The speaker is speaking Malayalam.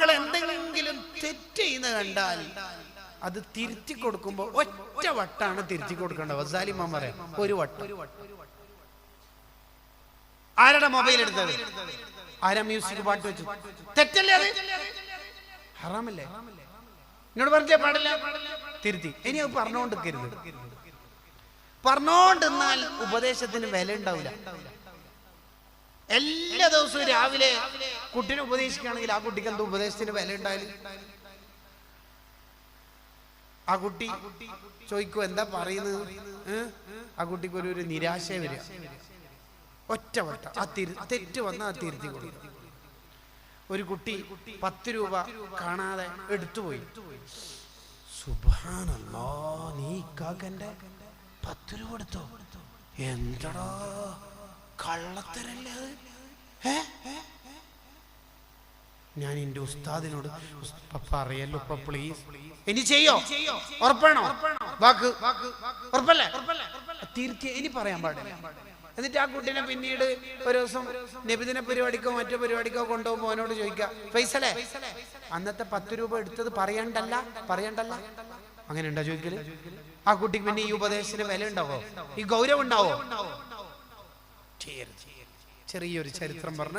മക്കൾ എന്തെങ്കിലും തെറ്റ് ചെയ്യുന്ന കണ്ടാൽ അത് തിരുത്തി കൊടുക്കുമ്പോൾ ഒറ്റ വട്ടാണ് തിരുത്തി കൊടുക്കേണ്ടത്. വസാലിമാൻ പറയാം, ഒരു വട്ടം. ആരുടെ മൊബൈൽ എടുത്തത്? ആരാ മ്യൂസിക് പാട്ട് വെച്ചു? തെറ്റല്ലേ അത്? ഹറാമല്ലേ? എന്നോട് പറഞ്ഞേ പാടില്ല, തിരുത്തി. ഇനി അത് പറഞ്ഞോണ്ടിരിക്കരുത്. പറഞ്ഞോണ്ടിരുന്നാൽ ഉപദേശത്തിന് വില ഉണ്ടാവില്ല. എല്ലാ ദിവസവും രാവിലെ കുട്ടിനെ ഉപദേശിക്കുകയാണെങ്കിൽ ആ കുട്ടിക്ക് എന്തോ ഉപദേശത്തിന് വില ഉണ്ടായാലും ആ കുട്ടി ചോദിക്കും എന്താ പറയുന്നത്. ആ കുട്ടിക്ക് ഒരു നിരാശ വരിക. ഒറ്റ വട്ട ആ തെറ്റ് വന്നാൽ ആ തിരുത്തി കൊടുക്കും. ഒരു കുട്ടി 10 രൂപ കാണാതെ എടുത്തുപോയി. സുബ്ഹാനല്ലാഹ്, നീ ഇക്കാക്കന്റെ 10 രൂപ എടുത്തോ? എന്താടാ കള്ളത്തരല്ലേ അത്? ഞാൻ എന്റെ ഉസ്താദിനോട് പറയല്ലോ ഇപ്പൊ പ്ലീസ്. ഇനി ചെയ്യോ? ഉറപ്പാണോ? വാക്ക് ഉറപ്പല്ലേ? തിരുത്തി ഇനി പറയാൻ പാടില്ല. എന്നിട്ട് ആ കുട്ടീനെ പിന്നീട് ഒരു ദിവസം നബിദിന പരിപാടിക്കോ മറ്റോ പരിപാടിക്കോ കൊണ്ടുപോകുമ്പോൾ അവനോട് ചോദിക്കുക, ഫൈസലേ അന്നത്തെ 10 രൂപ എടുത്തത് പറയണ്ടല്ല. അങ്ങനെ ഉണ്ടോ ചോദിക്കല്? ആ കുട്ടിക്ക് പിന്നെ ഈ ഉപദേശത്തിന് വില ഉണ്ടാവോ? ഈ ഗൗരവം ഉണ്ടാവോ? ചെറിയൊരു ചരിത്രം പറഞ്ഞ